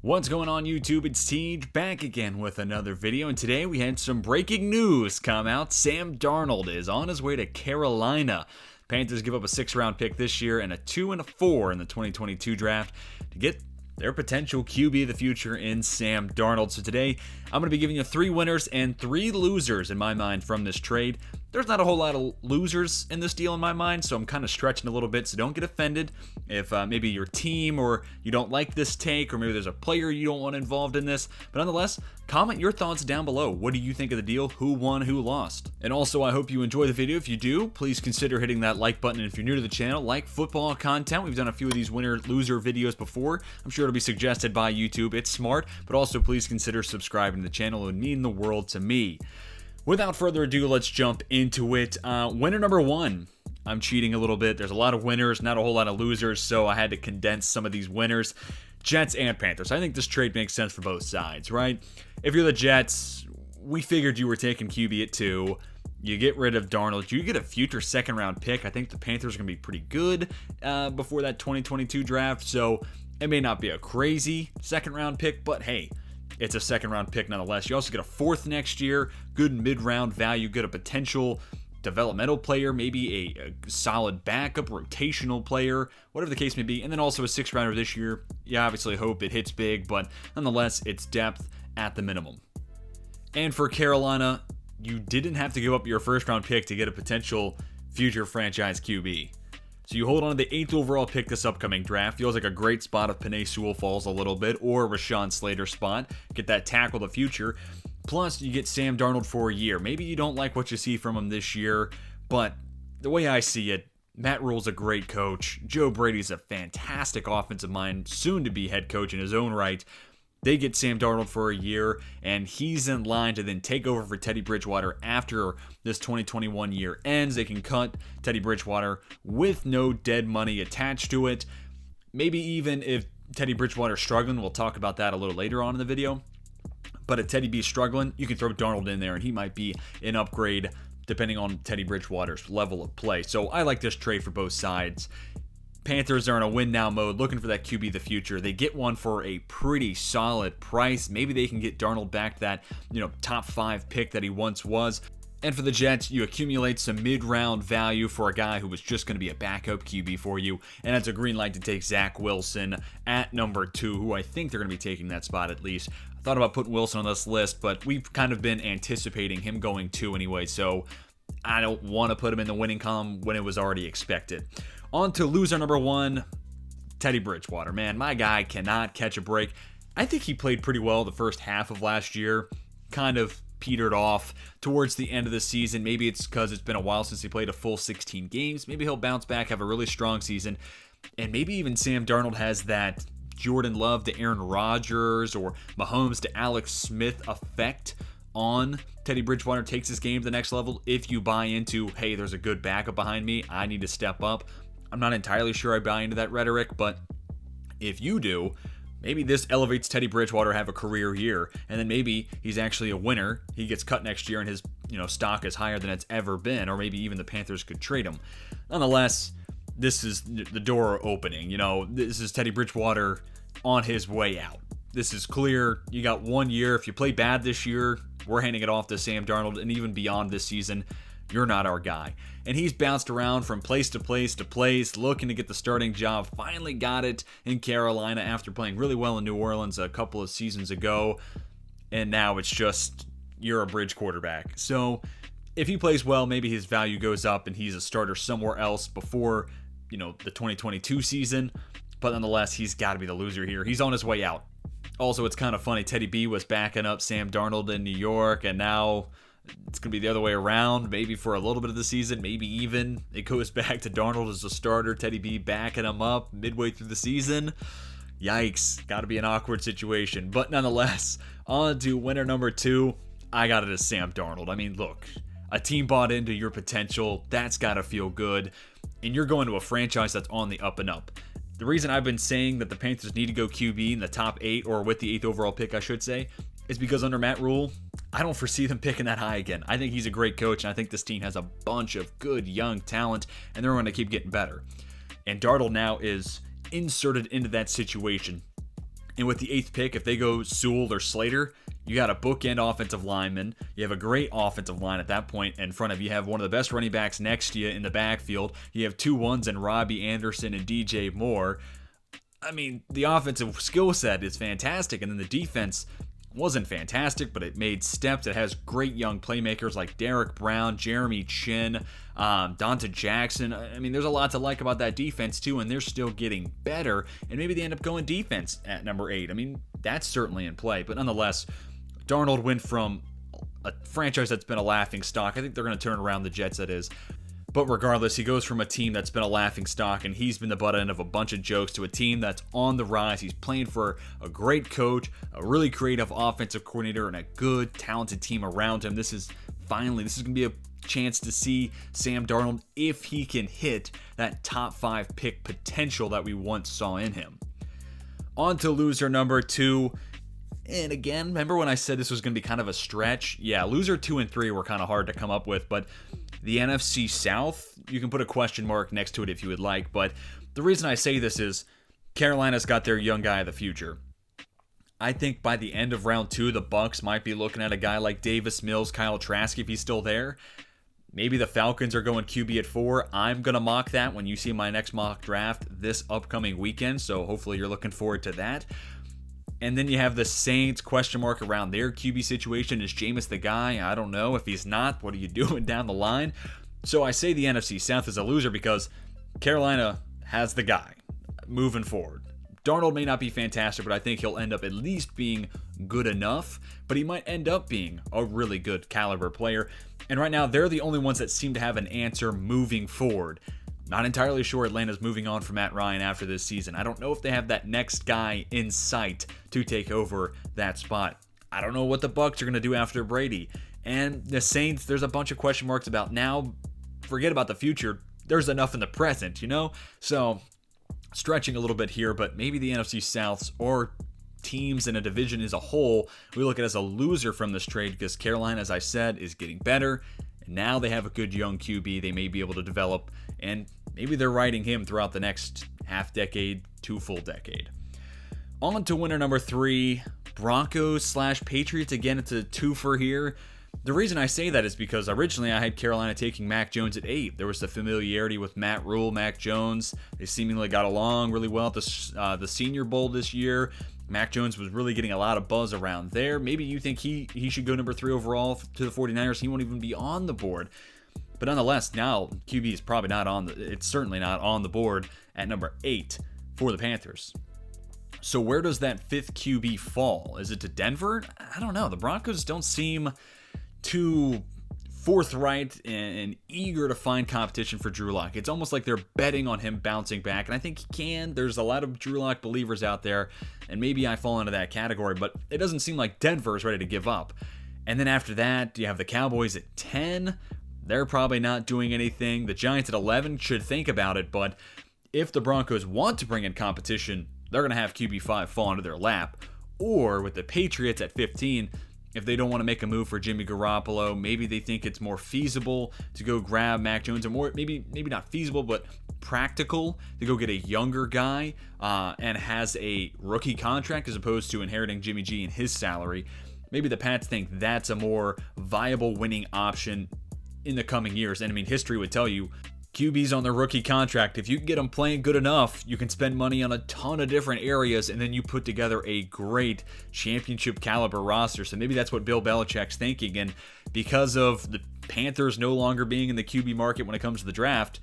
What's going on YouTube? It's Siege back again with another video, and today we had some breaking news come out. Sam Darnold is on his way to Carolina. Panthers give up a 6th-round pick this year and a 2 and a 4 in the 2022 draft to get their potential QB of the future in Sam Darnold. So today, I'm going to be giving you 3 winners and 3 losers in my mind from this trade. There's not a whole lot of losers in this deal in my mind, so I'm kind of stretching a little bit, so don't get offended if maybe your team or you don't like this take, or maybe there's a player you don't want involved in this. But nonetheless, comment your thoughts down below. What do you think of the deal? Who won? Who lost? And also, I hope you enjoy the video. If you do, please consider hitting that like button. And if you're new to the channel, like football content. We've done a few of these winner-loser videos before. I'm sure it'll be suggested by YouTube. It's smart, but also please consider subscribing to the channel. It would mean the world to me. Without further ado, let's jump into it. Winner number 1. I'm cheating a little bit. There's a lot of winners, not a whole lot of losers, so I had to condense some of these winners. Jets and Panthers. I think this trade makes sense for both sides, right? If you're the Jets, we figured you were taking QB at 2. You get rid of Darnold. You get a future 2nd-round pick. I think the Panthers are going to be pretty good before that 2022 draft, so it may not be a crazy 2nd-round pick, but hey, it's a 2nd-round pick nonetheless. You also get a 4th next year, good mid-round value, get a potential developmental player, maybe a solid backup, rotational player, whatever the case may be, and then also a 6th-rounder this year. You obviously hope it hits big, but nonetheless, it's depth at the minimum. And for Carolina, you didn't have to give up your 1st-round pick to get a potential future franchise QB. So you hold on to the 8th overall pick this upcoming draft. Feels like a great spot if Penei Sewell falls a little bit, or Rashawn Slater's spot. Get that tackle of the future. Plus, you get Sam Darnold for a year. Maybe you don't like what you see from him this year, but the way I see it, Matt Rule's a great coach. Joe Brady's a fantastic offensive mind, soon to be head coach in his own right. They get Sam Darnold for a year, and he's in line to then take over for Teddy Bridgewater after this 2021 year ends. They can cut Teddy Bridgewater with no dead money attached to it. Maybe even if Teddy Bridgewater's struggling, we'll talk about that a little later on in the video. But if Teddy B's struggling, you can throw Darnold in there, and he might be an upgrade depending on Teddy Bridgewater's level of play. So I like this trade for both sides. Panthers are in a win-now mode, looking for that QB of the future. They get one for a pretty solid price. Maybe they can get Darnold back to that, top 5 pick that he once was. And for the Jets, you accumulate some mid-round value for a guy who was just going to be a backup QB for you. And that's a green light to take Zach Wilson at number 2, who I think they're going to be taking that spot at least. I thought about putting Wilson on this list, but we've kind of been anticipating him going 2 anyway, so I don't want to put him in the winning column when it was already expected. On to loser number 1, Teddy Bridgewater. Man, my guy cannot catch a break. I think he played pretty well the first half of last year. Kind of petered off towards the end of the season. Maybe it's because it's been a while since he played a full 16 games. Maybe he'll bounce back, have a really strong season. And maybe even Sam Darnold has that Jordan Love to Aaron Rodgers or Mahomes to Alex Smith effect on Teddy Bridgewater, takes his game to the next level. If you buy into, hey, there's a good backup behind me, I need to step up. I'm not entirely sure I buy into that rhetoric, but if you do, maybe this elevates Teddy Bridgewater to have a career year, and then maybe he's actually a winner. He gets cut next year and his stock is higher than it's ever been, or maybe even the Panthers could trade him. Nonetheless, this is the door opening. This is Teddy Bridgewater on his way out. This is clear. You got 1 year. If you play bad this year, we're handing it off to Sam Darnold, and even beyond this season, you're not our guy. And he's bounced around from place to place to place, looking to get the starting job. Finally got it in Carolina after playing really well in New Orleans a couple of seasons ago. And now it's just, you're a bridge quarterback. So if he plays well, maybe his value goes up and he's a starter somewhere else before, the 2022 season. But nonetheless, he's got to be the loser here. He's on his way out. Also, it's kind of funny. Teddy B was backing up Sam Darnold in New York, and now it's going to be the other way around, maybe for a little bit of the season, maybe even it goes back to Darnold as a starter, Teddy B backing him up midway through the season. Yikes, got to be an awkward situation. But nonetheless, on to winner number 2, I got it as Sam Darnold. I mean, look, a team bought into your potential, that's got to feel good, and you're going to a franchise that's on the up and up. The reason I've been saying that the Panthers need to go QB in the top 8, or with the 8th overall pick, I should say, is because under Matt Rule, I don't foresee them picking that high again. I think he's a great coach, and I think this team has a bunch of good young talent, and they're going to keep getting better. And Darnold now is inserted into that situation. And with the 8th pick, if they go Sewell or Slater, you got a bookend offensive lineman. You have a great offensive line at that point in front of you. You have one of the best running backs next to you in the backfield. You have 2 ones in Robbie Anderson and DJ Moore. I mean, the offensive skill set is fantastic, and then the defense wasn't fantastic, but it made steps. It has great young playmakers like Derek Brown, Jeremy Chin, Donta Jackson. I mean, there's a lot to like about that defense too, and they're still getting better, and maybe they end up going defense at number 8. I mean, that's certainly in play, but nonetheless, Darnold went from a franchise that's been a laughing stock. I think they're going to turn around the Jets, that is. But regardless, he goes from a team that's been a laughing stock and he's been the butt end of a bunch of jokes to a team that's on the rise. He's playing for a great coach, a really creative offensive coordinator, and a good, talented team around him. This is going to be a chance to see Sam Darnold if he can hit that top 5 pick potential that we once saw in him. On to loser number 2. And again, remember when I said this was going to be kind of a stretch? Yeah, loser 2 and 3 were kind of hard to come up with, but the NFC South, you can put a question mark next to it if you would like, but the reason I say this is Carolina's got their young guy of the future. I think by the end of round 2, the Bucs might be looking at a guy like Davis Mills, Kyle Trask, if he's still there. Maybe the Falcons are going QB at 4. I'm going to mock that when you see my next mock draft this upcoming weekend, so hopefully you're looking forward to that. And then you have the Saints, question mark around their QB situation. Is Jameis the guy? I don't know. If he's not, what are you doing down the line? So I say the NFC South is a loser because Carolina has the guy moving forward. Darnold may not be fantastic, but I think he'll end up at least being good enough. But he might end up being a really good caliber player. And right now, they're the only ones that seem to have an answer moving forward. Not entirely sure Atlanta's moving on from Matt Ryan after this season. I don't know if they have that next guy in sight to take over that spot. I don't know what the Bucs are going to do after Brady. And the Saints, there's a bunch of question marks about now. Forget about the future. There's enough in the present, you know? So, stretching a little bit here, but maybe the NFC Souths or teams in a division as a whole, we look at as a loser from this trade because Carolina, as I said, is getting better. And now they have a good young QB they may be able to develop, and maybe they're riding him throughout the next half decade to full decade. On to winner number 3, Broncos/Patriots. Again, it's a twofer here. The reason I say that is because originally I had Carolina taking Mac Jones at 8. There was the familiarity with Matt Rule, Mac Jones. They seemingly got along really well at the Senior Bowl this year. Mac Jones was really getting a lot of buzz around there. Maybe you think he should go number 3 overall to the 49ers. He won't even be on the board. But nonetheless, now QB is probably it's certainly not on the board at number 8 for the Panthers. So where does that 5th QB fall? Is it to Denver? I don't know. The Broncos don't seem too forthright and eager to find competition for Drew Lock. It's almost like they're betting on him bouncing back, and I think he can. There's a lot of Drew Lock believers out there, and maybe I fall into that category, but it doesn't seem like Denver is ready to give up. And then after that, you have the Cowboys at 10. They're probably not doing anything. The Giants at 11 should think about it, but if the Broncos want to bring in competition, they're going to have QB5 fall into their lap. Or with the Patriots at 15, if they don't want to make a move for Jimmy Garoppolo, maybe they think it's more feasible to go grab Mac Jones, or more maybe not feasible, but practical to go get a younger guy and has a rookie contract as opposed to inheriting Jimmy G and his salary. Maybe the Pats think that's a more viable winning option in the coming years. And I mean, history would tell you QBs on their rookie contract, if you can get them playing good enough, you can spend money on a ton of different areas, and then you put together a great championship caliber roster. So maybe that's what Bill Belichick's thinking. And because of the Panthers no longer being in the QB market when it comes to the draft,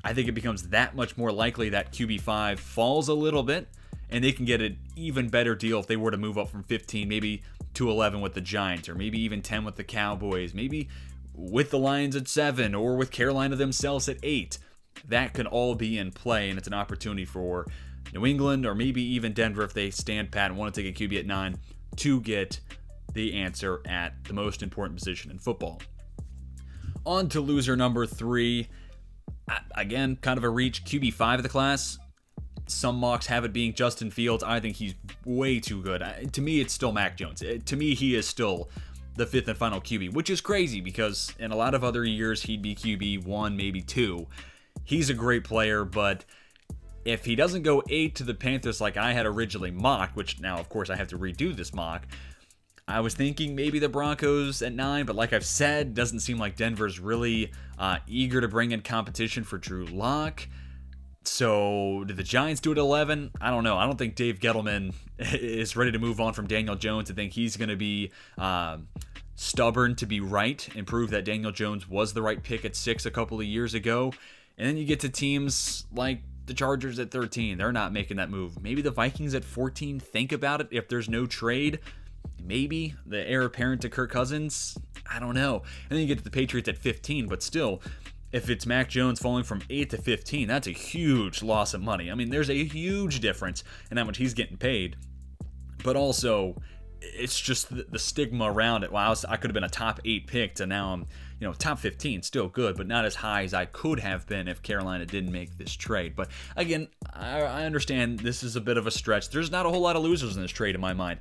I think it becomes that much more likely that QB5 falls a little bit, and they can get an even better deal if they were to move up from 15, maybe to 11 with the Giants, or maybe even 10 with the Cowboys, maybe with the Lions at 7, or with Carolina themselves at 8. That could all be in play, and it's an opportunity for New England, or maybe even Denver if they stand pat and want to take a QB at 9, to get the answer at the most important position in football. On to loser number 3. Again, kind of a reach, QB5 of the class. Some mocks have it being Justin Fields. I think he's way too good. To me, it's still Mac Jones. To me, he is still the 5th and final QB, which is crazy because in a lot of other years, he'd be QB 1, maybe 2. He's a great player, but If he doesn't go 8 to the Panthers like I had originally mocked, which now, of course, I have to redo this mock, I was thinking maybe the Broncos at 9, but like I've said, doesn't seem like Denver's really eager to bring in competition for Drew Lock. So, did the Giants do it at 11? I don't know. I don't think Dave Gettleman is ready to move on from Daniel Jones. I think he's going to be stubborn to be right and prove that Daniel Jones was the right pick at 6 a couple of years ago. And then you get to teams like the Chargers at 13. They're not making that move. Maybe the Vikings at 14. Think about it. If there's no trade, maybe the heir apparent to Kirk Cousins. I don't know. And then you get to the Patriots at 15. But still, if it's Mac Jones falling from 8 to 15, that's a huge loss of money. I mean, there's a huge difference in how much he's getting paid. But also, it's just the stigma around it. Wow, I could have been a top 8 pick to now I'm, top 15, still good, but not as high as I could have been if Carolina didn't make this trade. But again, I understand this is a bit of a stretch. There's not a whole lot of losers in this trade in my mind.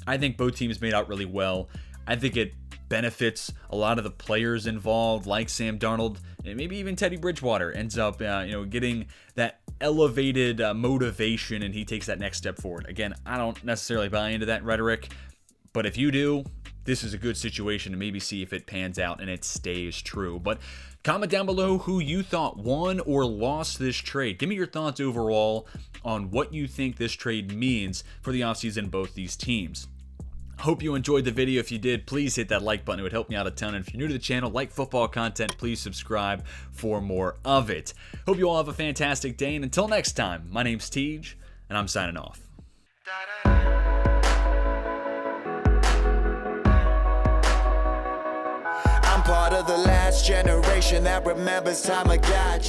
I think both teams made out really well. I think it benefits a lot of the players involved, like Sam Darnold, and maybe even Teddy Bridgewater ends up, getting that elevated motivation, and he takes that next step forward. Again, I don't necessarily buy into that rhetoric, but if you do, this is a good situation to maybe see if it pans out and it stays true. But comment down below who you thought won or lost this trade. Give me your thoughts overall on what you think this trade means for the offseason in both these teams. Hope you enjoyed the video. If you did, please hit that like button. It would help me out a ton. And if you're new to the channel, like football content, please subscribe for more of it. Hope you all have a fantastic day. And until next time, my name's Tej, and I'm signing off. I'm part of the last generation that remembers time of God.